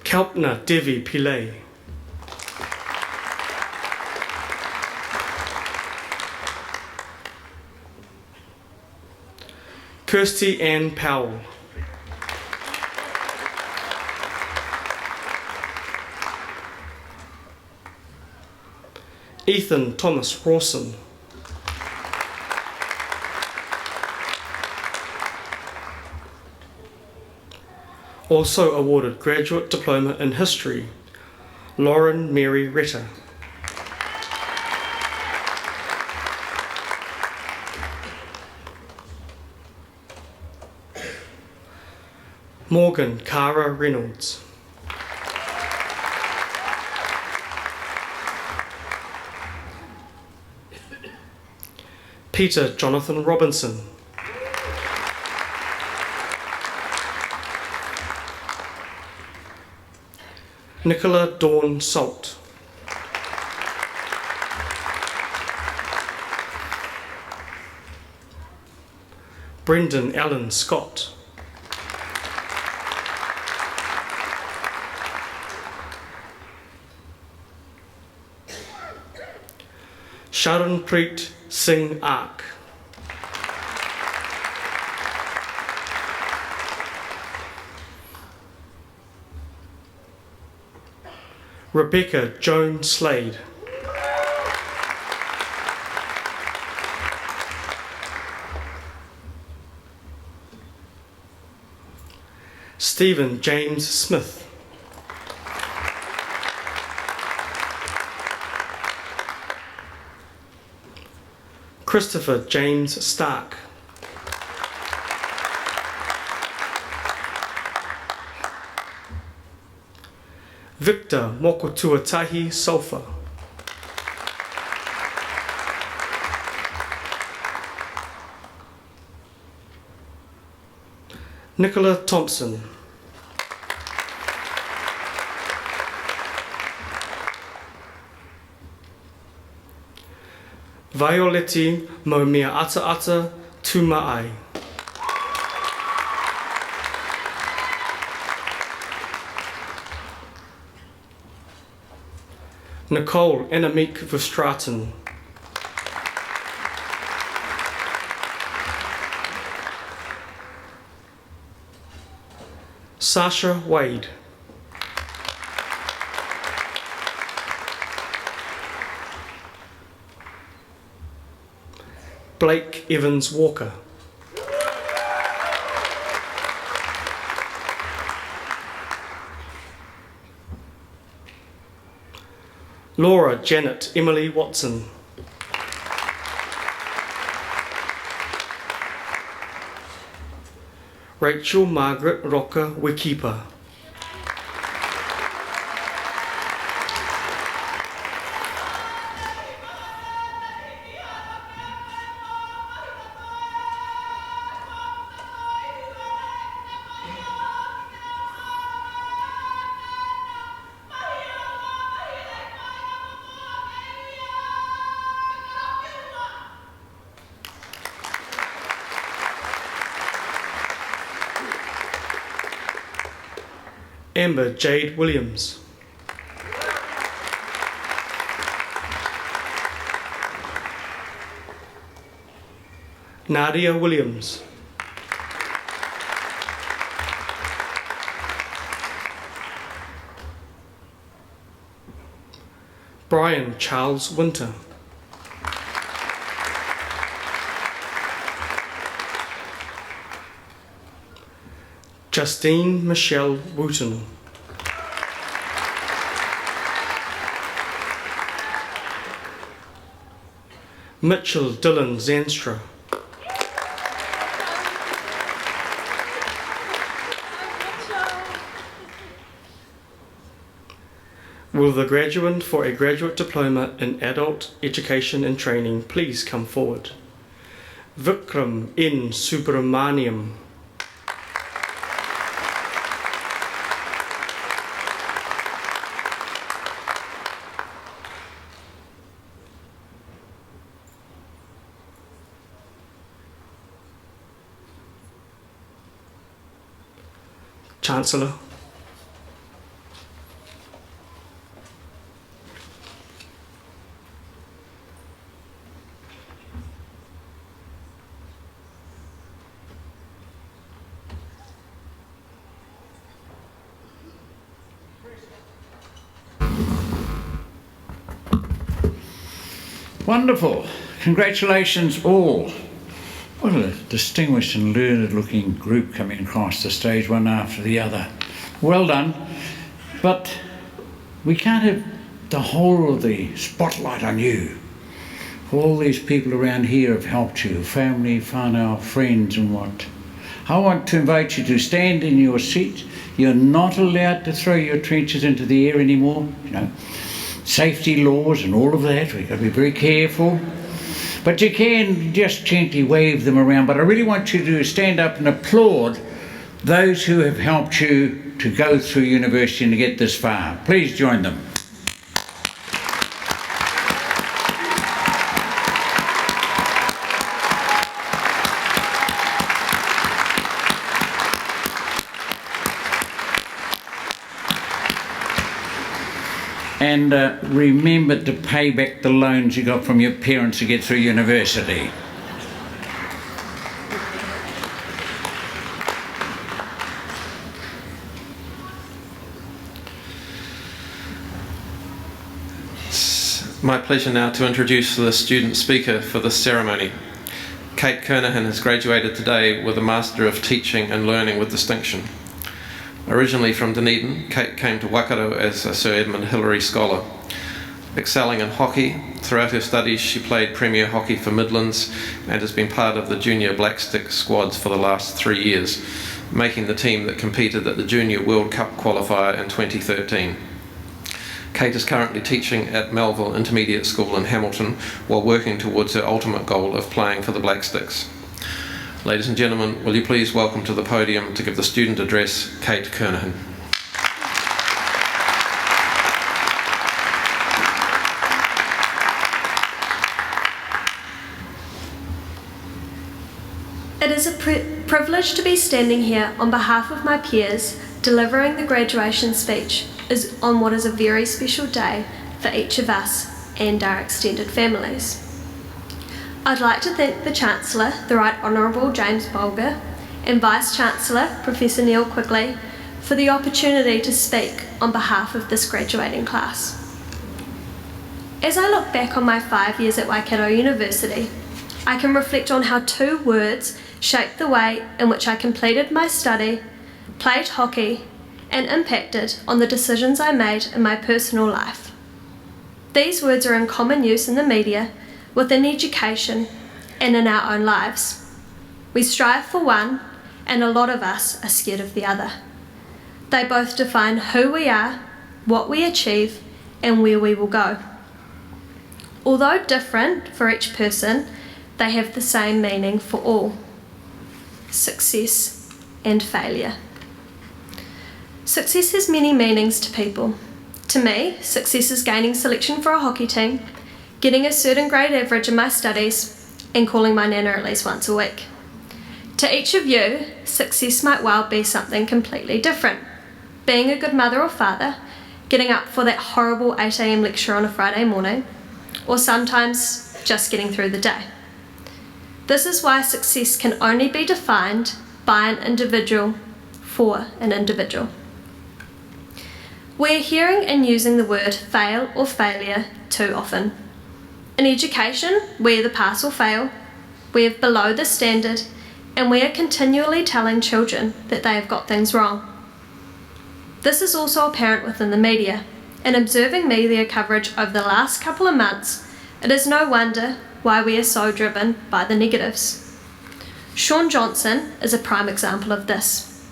Kalpna Devi Pillay. Kirsty Ann Powell. Ethan Thomas Rawson. Also awarded Graduate Diploma in History, Lauren Mary Ritter. Morgan Cara Reynolds. Peter Jonathan Robinson. Nicola Dawn Salt. Brendan Allen Scott. Sharanpreet Singh Ark. Rebecca Joan Slade. Stephen James Smith. Christopher James Stark. Victor Mokotuatahi Sofa. Nicola Thompson. Violeti Momia Ata Ata Tumai. Nicole Annemiek Verstraeten. Sasha Wade. Blake Evans Walker. Laura Janet Emily Watson. Rachel Margaret Rocker Wikipa. Amber Jade Williams. Nadia Williams. Brian Charles Winter. Justine Michelle Wooten. Mitchell Dylan Zanstra. Will the graduate for a graduate diploma in adult education and training please come forward? Vikram N. Subramaniam. Chancellor. Wonderful. Congratulations all. What a distinguished and learned looking group coming across the stage one after the other. Well done. But we can't have the whole of the spotlight on you. All these people around here have helped you, family, whānau, friends and what. I want to invite you to stand in your seat. You're not allowed to throw your trenchers into the air anymore. You know, safety laws and all of that. We've got to be very careful. But you can just gently wave them around. But I really want you to stand up and applaud those who have helped you to go through university and to get this far. Please join them. And remember to pay back the loans you got from your parents to get through university. It's my pleasure now to introduce the student speaker for this ceremony. Kate Kernahan has graduated today with a Master of Teaching and Learning with distinction. Originally from Dunedin, Kate came to Waikato as a Sir Edmund Hillary Scholar. Excelling in hockey, throughout her studies she played Premier Hockey for Midlands and has been part of the junior Blackstick squads for the last 3 years, making the team that competed at the Junior World Cup qualifier in 2013. Kate is currently teaching at Melville Intermediate School in Hamilton while working towards her ultimate goal of playing for the Blacksticks. Ladies and gentlemen, will you please welcome to the podium to give the student address, Kate Kernahan. It is a privilege to be standing here on behalf of my peers, delivering the graduation speech on what is a very special day for each of us and our extended families. I'd like to thank the Chancellor, the Right Honourable James Bulger, and Vice-Chancellor, Professor Neil Quigley, for the opportunity to speak on behalf of this graduating class. As I look back on my 5 years at Waikato University, I can reflect on how 2 words shaped the way in which I completed my study, played hockey, and impacted on the decisions I made in my personal life. These words are in common use in the media, within education, and in our own lives. We strive for one, and a lot of us are scared of the other. They both define who we are, what we achieve, and where we will go. Although different for each person, they have the same meaning for all: success and failure. Success has many meanings to people. To me, success is gaining selection for a hockey team, getting a certain grade average in my studies, and calling my nana at least once a week. To each of you, success might well be something completely different. Being a good mother or father, getting up for that horrible 8 a.m. lecture on a Friday morning, or sometimes just getting through the day. This is why success can only be defined by an individual for an individual. We're hearing and using the word fail or failure too often. In education, we either pass or fail, we are below the standard, and we are continually telling children that they have got things wrong. This is also apparent within the media. In observing media coverage over the last couple of months, it is no wonder why we are so driven by the negatives. Shaun Johnson is a prime example of this.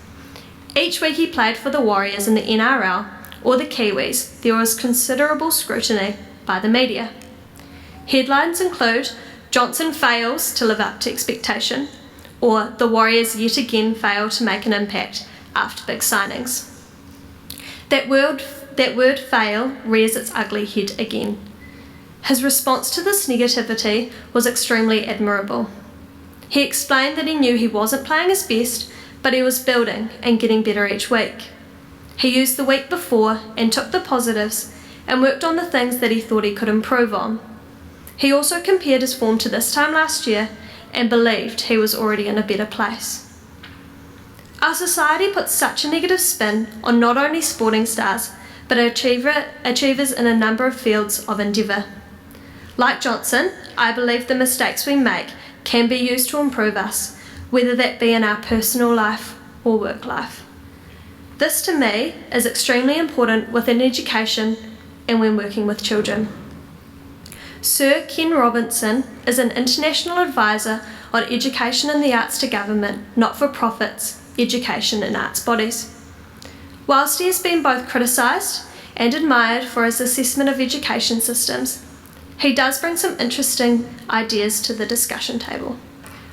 Each week he played for the Warriors in the NRL or the Kiwis, there was considerable scrutiny by the media. Headlines include, "Johnson fails to live up to expectation," or "The Warriors yet again fail to make an impact after big signings." That word fail rears its ugly head again. His response to this negativity was extremely admirable. He explained that he knew he wasn't playing his best, but he was building and getting better each week. He used the week before and took the positives and worked on the things that he thought he could improve on. He also compared his form to this time last year and believed he was already in a better place. Our society puts such a negative spin on not only sporting stars, but achievers in a number of fields of endeavour. Like Johnson, I believe the mistakes we make can be used to improve us, whether that be in our personal life or work life. This to me is extremely important within education and when working with children. Sir Ken Robinson is an international advisor on education and the arts to government, not-for-profits, education and arts bodies. Whilst he has been both criticised and admired for his assessment of education systems, he does bring some interesting ideas to the discussion table.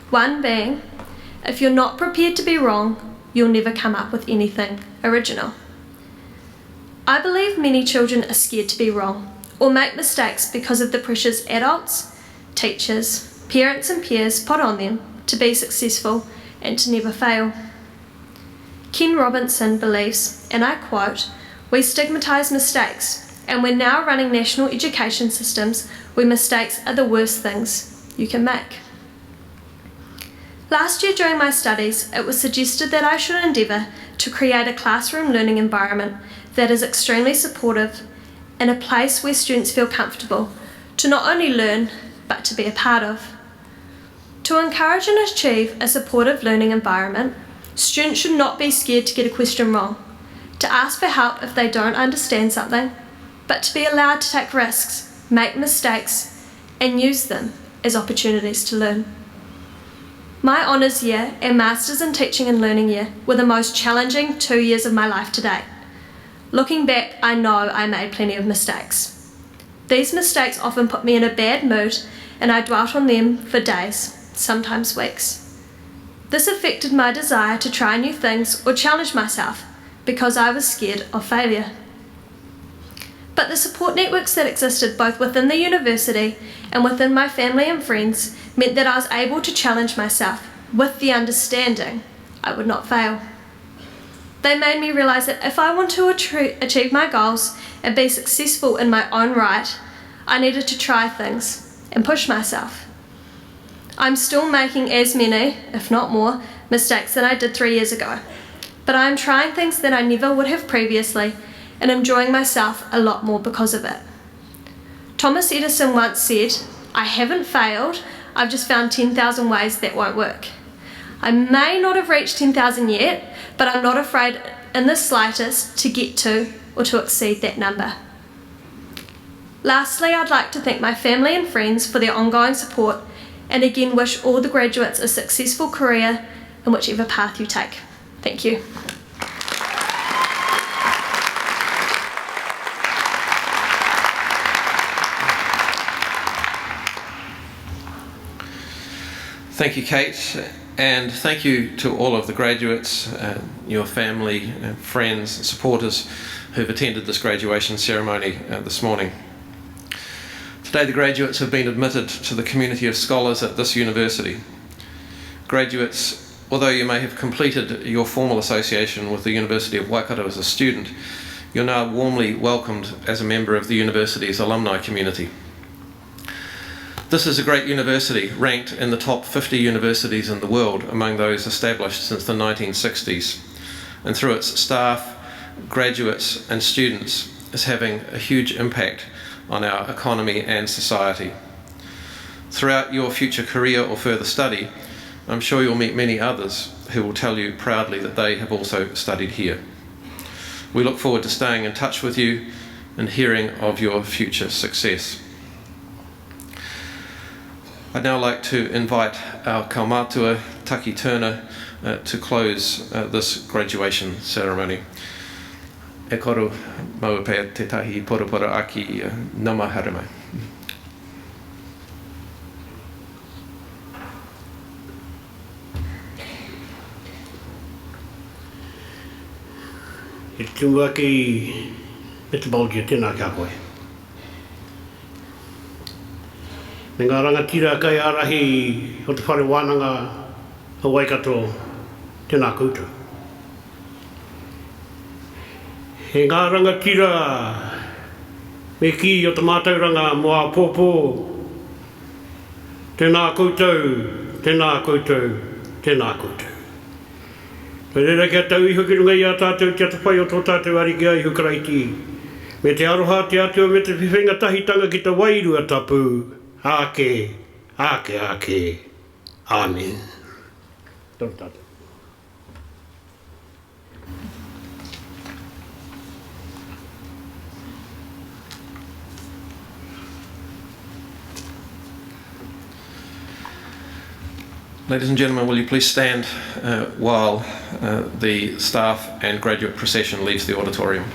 One being, if you're not prepared to be wrong, you'll never come up with anything original. I believe many children are scared to be wrong or make mistakes because of the pressures adults, teachers, parents and peers put on them to be successful and to never fail. Ken Robinson believes, and I quote, "We stigmatise mistakes, and we're now running national education systems where mistakes are the worst things you can make." Last year during my studies, it was suggested that I should endeavour to create a classroom learning environment that is extremely supportive and a place where students feel comfortable to not only learn, but to be a part of. To encourage and achieve a supportive learning environment, students should not be scared to get a question wrong, to ask for help if they don't understand something, but to be allowed to take risks, make mistakes, and use them as opportunities to learn. My honours year and Masters in Teaching and Learning year were the most challenging 2 years of my life to date. Looking back, I know I made plenty of mistakes. These mistakes often put me in a bad mood, and I dwelt on them for days, sometimes weeks. This affected my desire to try new things or challenge myself because I was scared of failure. But the support networks that existed both within the university and within my family and friends meant that I was able to challenge myself with the understanding I would not fail. They made me realise that if I want to achieve my goals and be successful in my own right, I needed to try things and push myself. I'm still making as many, if not more, mistakes than I did 3 years ago, but I am trying things that I never would have previously and enjoying myself a lot more because of it. Thomas Edison once said, "I haven't failed, I've just found 10,000 ways that won't work." I may not have reached 10,000 yet, but I'm not afraid in the slightest to get to or to exceed that number. Lastly, I'd like to thank my family and friends for their ongoing support and again wish all the graduates a successful career in whichever path you take. Thank you. Thank you, Kate, and thank you to all of the graduates, your family, friends, and supporters who've attended this graduation ceremony this morning. Today the graduates have been admitted to the community of scholars at this university. Graduates, although you may have completed your formal association with the University of Waikato as a student, you're now warmly welcomed as a member of the university's alumni community. This is a great university, ranked in the top 50 universities in the world among those established since the 1960s, and through its staff, graduates and students is having a huge impact on our economy and society. Throughout your future career or further study, I'm sure you'll meet many others who will tell you proudly that they have also studied here. We look forward to staying in touch with you and hearing of your future success. I'd now like to invite our kaumātua, Taki Turner, to close this graduation ceremony. E koro maua pēr te tahi porapora aki nama haere. E tūua ki Metabolgia tēnā kia koe. Me ngā rangatira kai arahi o te whare wānanga o Waikato, tēnā koutou. He ngā rangatira me ki o te mātauranga moa pōpō, tēnā koutou, tēnā koutou, tēnā koutou. Me reira kia tau iho ki runga i a tātou kia te whai o tō tātou ariki ai hukaraiti. Me te aroha te atua me te whiwhenga tahitanga ki te wairua tapu. Ake, ake, ake. Amen. Tō tātou. Ladies and gentlemen, will you please stand while the staff and graduate procession leaves the auditorium.